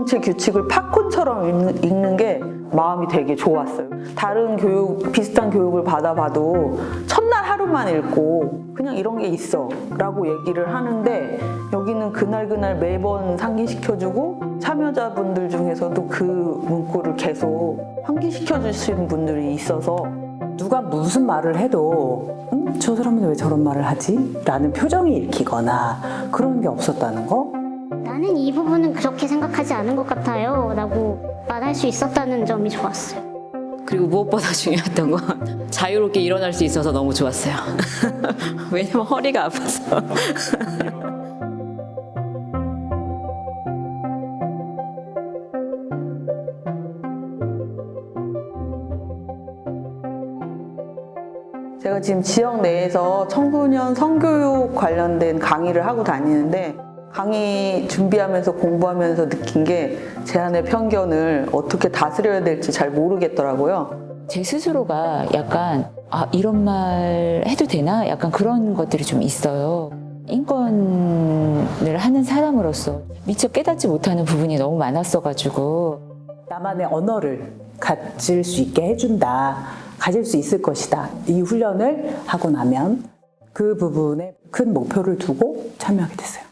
공동체 규칙을 팝콘처럼 읽는 게 마음이 되게 좋았어요. 다른 비슷한 교육을 받아봐도 첫날 하루만 읽고 그냥 이런 게 있어 라고 얘기를 하는데, 여기는 그날 매번 상기시켜주고 참여자분들 중에서도 그 문구를 계속 환기시켜 주시는 분들이 있어서, 누가 무슨 말을 해도 저 사람은 왜 저런 말을 하지? 라는 표정이 읽히거나 그런 게 없었다는 거? 나는 이 부분은 그렇게 생각하지 않은 것 같아요 라고 말할 수 있었다는 점이 좋았어요. 그리고 무엇보다 중요했던 건 자유롭게 일어날 수 있어서 너무 좋았어요. 왜냐면 허리가 아파서. 제가 지금 지역 내에서 청소년 성교육 관련된 강의를 하고 다니는데, 강의 준비하면서 공부하면서 느낀 게 제 안의 편견을 어떻게 다스려야 될지 잘 모르겠더라고요. 제 스스로가 약간 이런 말 해도 되나? 약간 그런 것들이 좀 있어요. 인권을 하는 사람으로서 미처 깨닫지 못하는 부분이 너무 많았어가지고. 나만의 언어를 가질 수 있게 해준다, 가질 수 있을 것이다, 이 훈련을 하고 나면 그 부분에 큰 목표를 두고 참여하게 됐어요.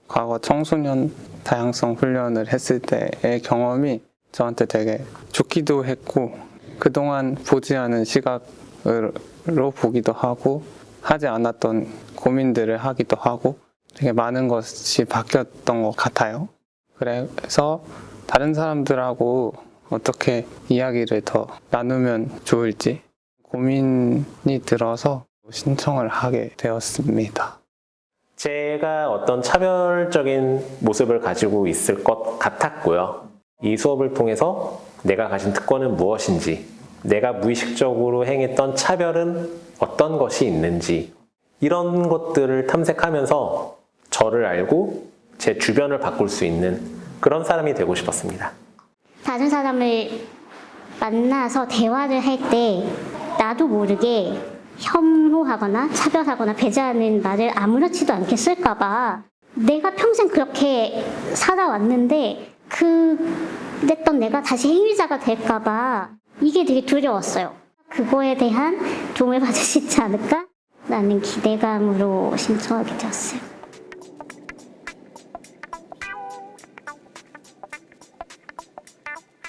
과거 청소년 다양성 훈련을 했을 때의 경험이 저한테 되게 좋기도 했고, 그동안 보지 않은 시각으로 보기도 하고, 하지 않았던 고민들을 하기도 하고, 되게 많은 것이 바뀌었던 것 같아요. 그래서 다른 사람들하고 어떻게 이야기를 더 나누면 좋을지 고민이 들어서 신청을 하게 되었습니다. 제가 어떤 차별적인 모습을 가지고 있을 것 같았고요. 이 수업을 통해서 내가 가진 특권은 무엇인지, 내가 무의식적으로 행했던 차별은 어떤 것이 있는지, 이런 것들을 탐색하면서 저를 알고 제 주변을 바꿀 수 있는 그런 사람이 되고 싶었습니다. 다른 사람을 만나서 대화를 할 때 나도 모르게 혐오하거나 차별하거나 배제하는 말을 아무렇지도 않게 쓸까봐, 내가 평생 그렇게 살아왔는데 그랬던 내가 다시 행위자가 될까봐 이게 되게 두려웠어요. 그거에 대한 도움을 받을 수 있지 않을까? 라는 기대감으로 신청하게 되었어요.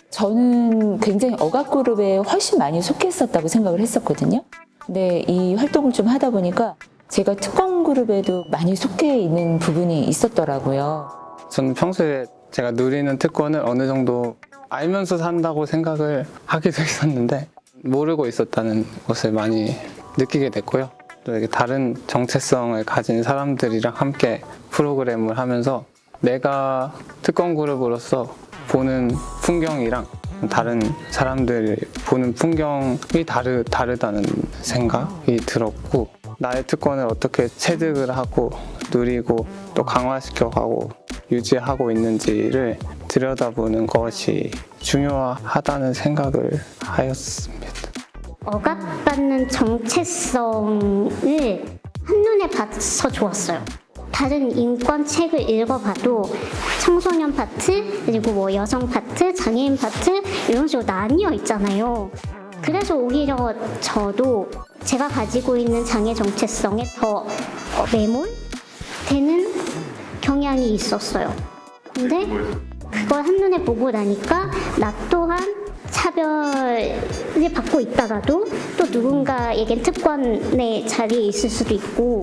저는 굉장히 억압그룹에 훨씬 많이 속했었다고 생각을 했었거든요. 근데 이 활동을 좀 하다 보니까 제가 특권그룹에도 많이 속해 있는 부분이 있었더라고요. 저는 평소에 제가 누리는 특권을 어느 정도 알면서 산다고 생각을 하기도 했었는데, 모르고 있었다는 것을 많이 느끼게 됐고요. 또 이렇게 다른 정체성을 가진 사람들이랑 함께 프로그램을 하면서 내가 특권그룹으로서 보는 풍경이랑 다른 사람들이 보는 풍경이 다르다는 생각이 들었고, 나의 특권을 어떻게 체득을 하고 누리고 또 강화시켜가고 유지하고 있는지를 들여다보는 것이 중요하다는 생각을 하였습니다. 억압받는 정체성을 한눈에 봐서 좋았어요. 다른 인권 책을 읽어봐도 청소년 파트, 그리고 뭐 여성 파트, 장애인 파트 이런 식으로 나뉘어 있잖아요. 그래서 오히려 저도 제가 가지고 있는 장애 정체성에 더 매몰되는 경향이 있었어요. 근데 그걸 한눈에 보고 나니까 나 또한 차별을 받고 있다가도 또 누군가에겐 특권의 자리에 있을 수도 있고,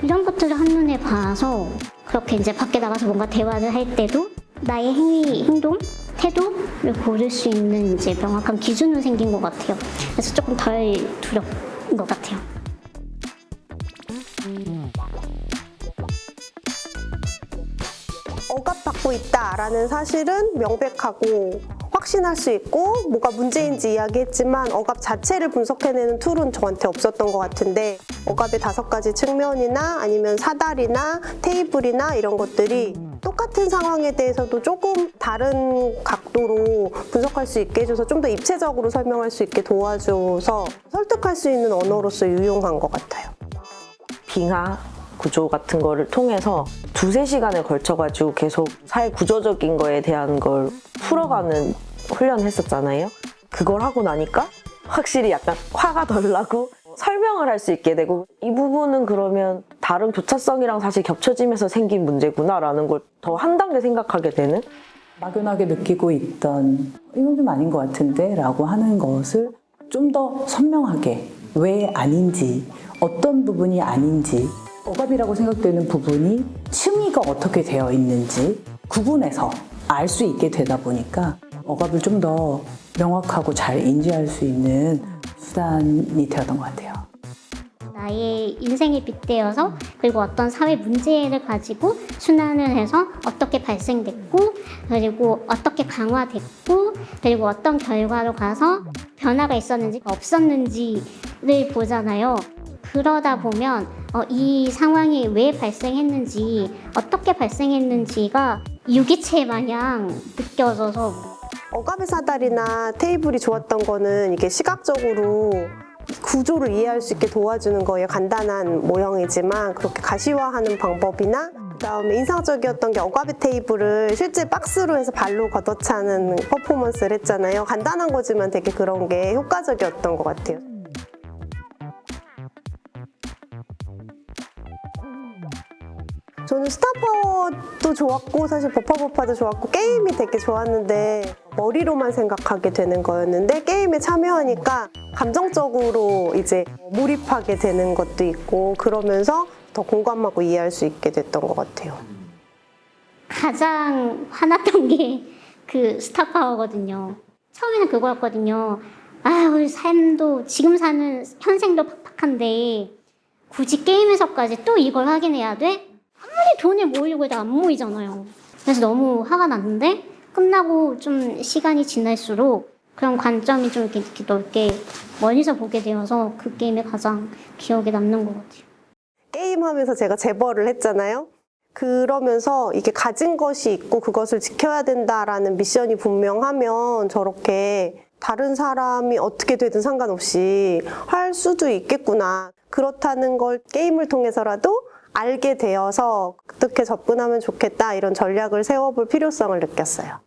이런 것들을 한눈에 봐서 그렇게 이제 밖에 나가서 뭔가 대화를 할 때도 나의 행동, 태도를 고를 수 있는 이제 명확한 기준으로 생긴 것 같아요. 그래서 조금 덜 두려운 것 같아요. 억압받고 있다라는 사실은 명백하고 확신할 수 있고, 뭐가 문제인지 이야기했지만 억압 자체를 분석해내는 툴은 저한테 없었던 것 같은데, 억압의 5가지 측면이나 아니면 사다리나 테이블이나 이런 것들이 똑같은 상황에 대해서도 조금 다른 각도로 분석할 수 있게 해줘서 좀 더 입체적으로 설명할 수 있게 도와줘서 설득할 수 있는 언어로서 유용한 것 같아요. 빙하, 구조 같은 거를 통해서 2-3시간에 걸쳐가지고 계속 사회 구조적인 거에 대한 걸 풀어가는 훈련을 했었잖아요. 그걸 하고 나니까 확실히 약간 화가 덜 나고 설명을 할 수 있게 되고, 이 부분은 그러면 다른 교차성이랑 사실 겹쳐지면서 생긴 문제구나라는 걸 더 한 단계 생각하게 되는? 막연하게 느끼고 있던 이건 좀 아닌 것 같은데 라고 하는 것을 좀 더 선명하게 왜 아닌지, 어떤 부분이 아닌지, 억압이라고 생각되는 부분이 층위가 어떻게 되어 있는지 구분해서 알 수 있게 되다 보니까 억압을 좀 더 명확하고 잘 인지할 수 있는 수단이 되었던 것 같아요. 나의 인생에 빗대어서 그리고 어떤 사회 문제를 가지고 순환을 해서 어떻게 발생됐고 그리고 어떻게 강화됐고 그리고 어떤 결과로 가서 변화가 있었는지 없었는지를 보잖아요. 그러다 보면 이 상황이 왜 발생했는지 어떻게 발생했는지가 유기체 마냥 느껴져서 억압의 사다리나 테이블이 좋았던 거는 이게 시각적으로 구조를 이해할 수 있게 도와주는 거예요. 간단한 모형이지만 그렇게 가시화하는 방법이나, 그다음에 인상적이었던 게 억압의 테이블을 실제 박스로 해서 발로 걷어차는 퍼포먼스를 했잖아요. 간단한 거지만 되게 그런 게 효과적이었던 것 같아요. 저는 스타파워도 좋았고 사실 버파버파도 좋았고 게임이 되게 좋았는데 머리로만 생각하게 되는 거였는데 게임에 참여하니까 감정적으로 이제 몰입하게 되는 것도 있고 그러면서 더 공감하고 이해할 수 있게 됐던 것 같아요. 가장 화났던 게 그 스타파워거든요. 처음에는 그거였거든요. 우리 삶도 지금 사는 현생도 팍팍한데 굳이 게임에서까지 또 이걸 확인해야 돼? 아무리 돈을 모이려고 해도 안 모이잖아요. 그래서 너무 화가 났는데 끝나고 좀 시간이 지날수록 그런 관점이 좀 이렇게 넓게 멀리서 보게 되어서 그 게임이 가장 기억에 남는 것 같아요. 게임하면서 제가 재벌을 했잖아요. 그러면서 이게 가진 것이 있고 그것을 지켜야 된다라는 미션이 분명하면 저렇게 다른 사람이 어떻게 되든 상관없이 할 수도 있겠구나. 그렇다는 걸 게임을 통해서라도 알게 되어서 어떻게 접근하면 좋겠다 이런 전략을 세워볼 필요성을 느꼈어요.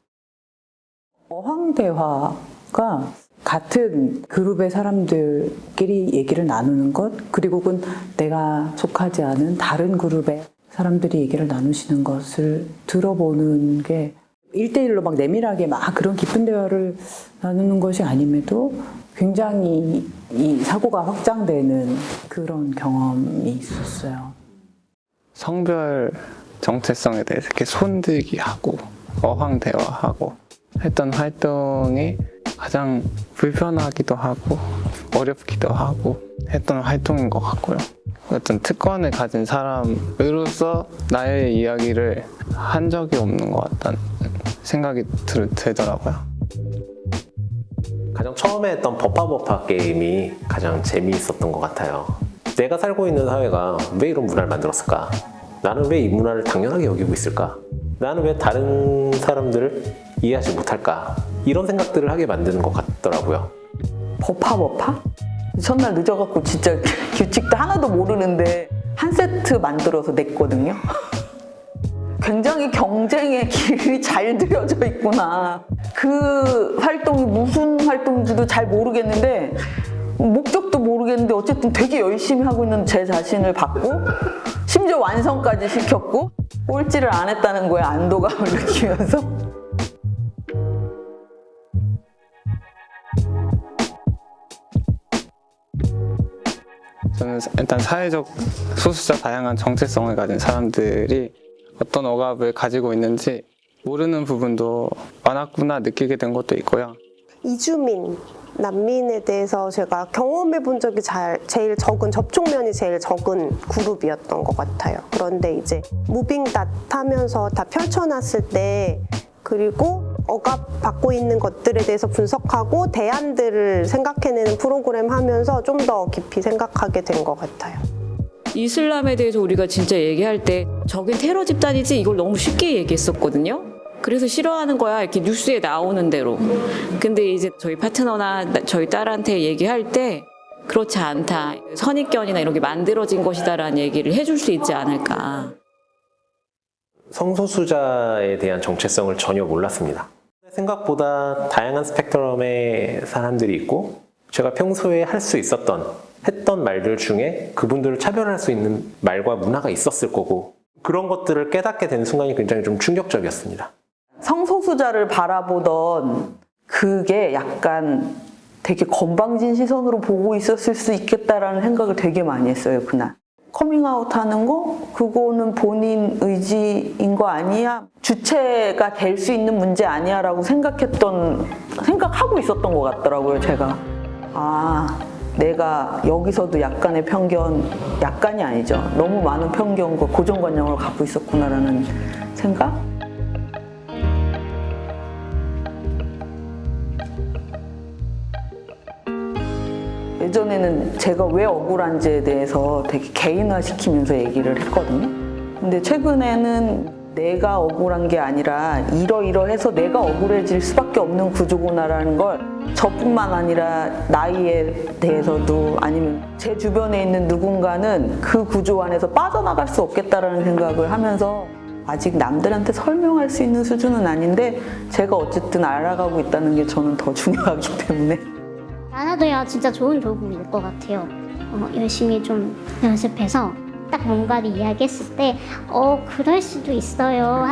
어황대화가 같은 그룹의 사람들끼리 얘기를 나누는 것, 그리고 그건 내가 속하지 않은 다른 그룹의 사람들이 얘기를 나누시는 것을 들어보는 게 1대1로 막 내밀하게 막 그런 깊은 대화를 나누는 것이 아님에도 굉장히 이 사고가 확장되는 그런 경험이 있었어요. 성별 정체성에 대해서 이렇게 손들기 하고 어황 대화하고 했던 활동이 가장 불편하기도 하고 어렵기도 하고 했던 활동인 것 같고요. 어떤 특권을 가진 사람으로서 나의 이야기를 한 적이 없는 것 같다는 생각이 들더라고요. 가장 처음에 했던 버파버파 게임이 가장 재미있었던 것 같아요. 내가 살고 있는 사회가 왜 이런 문화를 만들었을까? 나는 왜 이 문화를 당연하게 여기고 있을까? 나는 왜 다른 사람들을 이해하지 못할까? 이런 생각들을 하게 만드는 것 같더라고요. 버파? 첫날 늦어갖고 진짜 규칙도 하나도 모르는데 한 세트 만들어서 냈거든요. 굉장히 경쟁의 길이 잘 들여져 있구나. 그 활동이 무슨 활동인지도 잘 모르겠는데 목적도 모르겠는데 어쨌든 되게 열심히 하고 있는 제 자신을 봤고 심지어 완성까지 시켰고 꼴찌를 안 했다는 거에 안도감을 느끼면서 저는 일단 사회적 소수자 다양한 정체성을 가진 사람들이 어떤 억압을 가지고 있는지 모르는 부분도 많았구나 느끼게 된 것도 있고요. 이주민, 난민에 대해서 제가 경험해 본 적이 제일 적은, 접촉면이 제일 적은 그룹이었던 것 같아요. 그런데 이제 무빙닷 하면서 다 펼쳐놨을 때 그리고 억압 받고 있는 것들에 대해서 분석하고 대안들을 생각해내는 프로그램 하면서 좀 더 깊이 생각하게 된 것 같아요. 이슬람에 대해서 우리가 진짜 얘기할 때 저긴 테러 집단이지 이걸 너무 쉽게 얘기했었거든요. 그래서 싫어하는 거야 이렇게 뉴스에 나오는 대로. 근데 이제 저희 파트너나 저희 딸한테 얘기할 때 그렇지 않다. 선입견이나 이런 게 만들어진 것이다라는 얘기를 해줄 수 있지 않을까. 성소수자에 대한 정체성을 전혀 몰랐습니다. 생각보다 다양한 스펙트럼의 사람들이 있고 제가 평소에 할 수 있었던 했던 말들 중에 그분들을 차별할 수 있는 말과 문화가 있었을 거고 그런 것들을 깨닫게 된 순간이 굉장히 좀 충격적이었습니다. 성소수자를 바라보던 그게 약간 되게 건방진 시선으로 보고 있었을 수 있겠다라는 생각을 되게 많이 했어요, 그날. 커밍아웃 하는 거? 그거는 본인 의지인 거 아니야? 주체가 될 수 있는 문제 아니야? 라고 생각하고 있었던 것 같더라고요, 제가. 아, 내가 여기서도 약간의 편견, 약간이 아니죠. 너무 많은 편견과 고정관념을 갖고 있었구나라는 생각? 예전에는 제가 왜 억울한지에 대해서 되게 개인화시키면서 얘기를 했거든요. 근데 최근에는 내가 억울한 게 아니라 이러이러해서 내가 억울해질 수밖에 없는 구조구나라는 걸 저뿐만 아니라 나이에 대해서도 아니면 제 주변에 있는 누군가는 그 구조 안에서 빠져나갈 수 없겠다라는 생각을 하면서 아직 남들한테 설명할 수 있는 수준은 아닌데 제가 어쨌든 알아가고 있다는 게 저는 더 중요하기 때문에 나눠둬야 진짜 좋은 도움이 될 것 같아요. 열심히 좀 연습해서 딱 뭔가를 이야기했을 때 그럴 수도 있어요.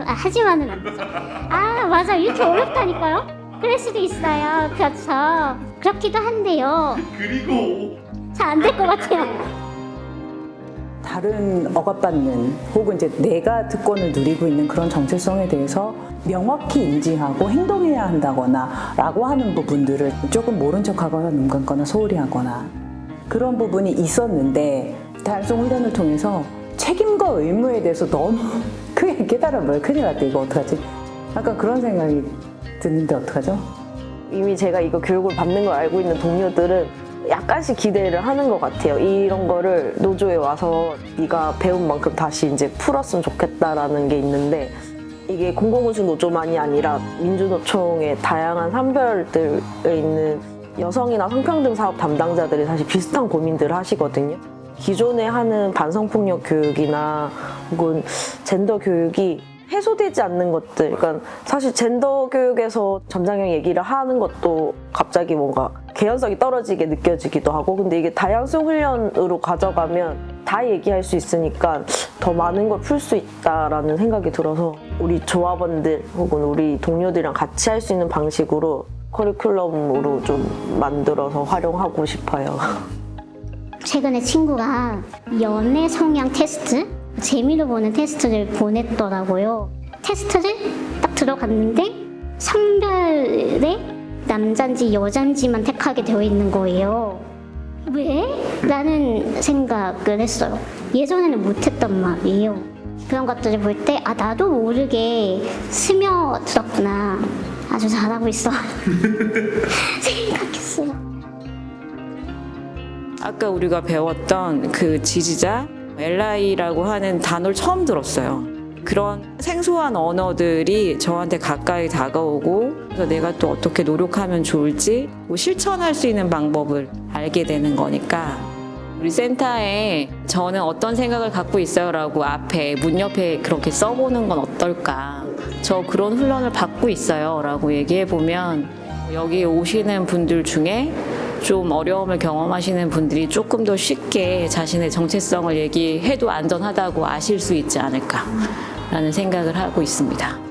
하지만은 안 되죠. 아 맞아 이렇게 어렵다니까요. 그럴 수도 있어요. 그렇죠. 그렇기도 한데요. 그리고 잘 안 될 것 같아요. 다른 억압받는 혹은 이제 내가 특권을 누리고 있는 그런 정체성에 대해서 명확히 인지하고 행동해야 한다거나 라고 하는 부분들을 조금 모른 척하거나 눈 감거나 소홀히 하거나 그런 부분이 있었는데 다양성 훈련을 통해서 책임과 의무에 대해서 너무 크게 깨달아버려. 큰일 났다 이거 어떡하지? 약간 그런 생각이 드는데 어떡하죠? 이미 제가 이거 교육을 받는 걸 알고 있는 동료들은 약간씩 기대를 하는 것 같아요. 이런 거를 노조에 와서 네가 배운 만큼 다시 이제 풀었으면 좋겠다라는 게 있는데 이게 공공운수 노조만이 아니라 민주노총의 다양한 산별들에 있는 여성이나 성평등 사업 담당자들이 사실 비슷한 고민들을 하시거든요. 기존에 하는 반성폭력 교육이나 혹은 젠더 교육이 해소되지 않는 것들, 그러니까 사실 젠더 교육에서 점장형 얘기를 하는 것도 갑자기 뭔가 개연성이 떨어지게 느껴지기도 하고, 근데 이게 다양성 훈련으로 가져가면 다 얘기할 수 있으니까 더 많은 걸 풀 수 있다라는 생각이 들어서 우리 조합원들 혹은 우리 동료들이랑 같이 할 수 있는 방식으로 커리큘럼으로 좀 만들어서 활용하고 싶어요. 최근에 친구가 연애 성향 테스트? 재미로 보는 테스트를 보냈더라고요. 테스트를 딱 들어갔는데 성별에 남잔지 여잔지만 택하게 되어 있는 거예요. 왜? 라는 생각을 했어요. 예전에는 못했단 말이에요. 그런 것들을 볼 때 나도 모르게 스며들었구나. 아주 잘하고 있어. 생각했어요. 아까 우리가 배웠던 그 지지자 LI라고 하는 단어를 처음 들었어요. 그런 생소한 언어들이 저한테 가까이 다가오고 그래서 내가 또 어떻게 노력하면 좋을지 실천할 수 있는 방법을 알게 되는 거니까 우리 센터에 저는 어떤 생각을 갖고 있어요 라고 앞에 문 옆에 그렇게 써보는 건 어떨까. 저 그런 훈련을 받고 있어요 라고 얘기해보면 여기 오시는 분들 중에 좀 어려움을 경험하시는 분들이 조금 더 쉽게 자신의 정체성을 얘기해도 안전하다고 아실 수 있지 않을까라는 생각을 하고 있습니다.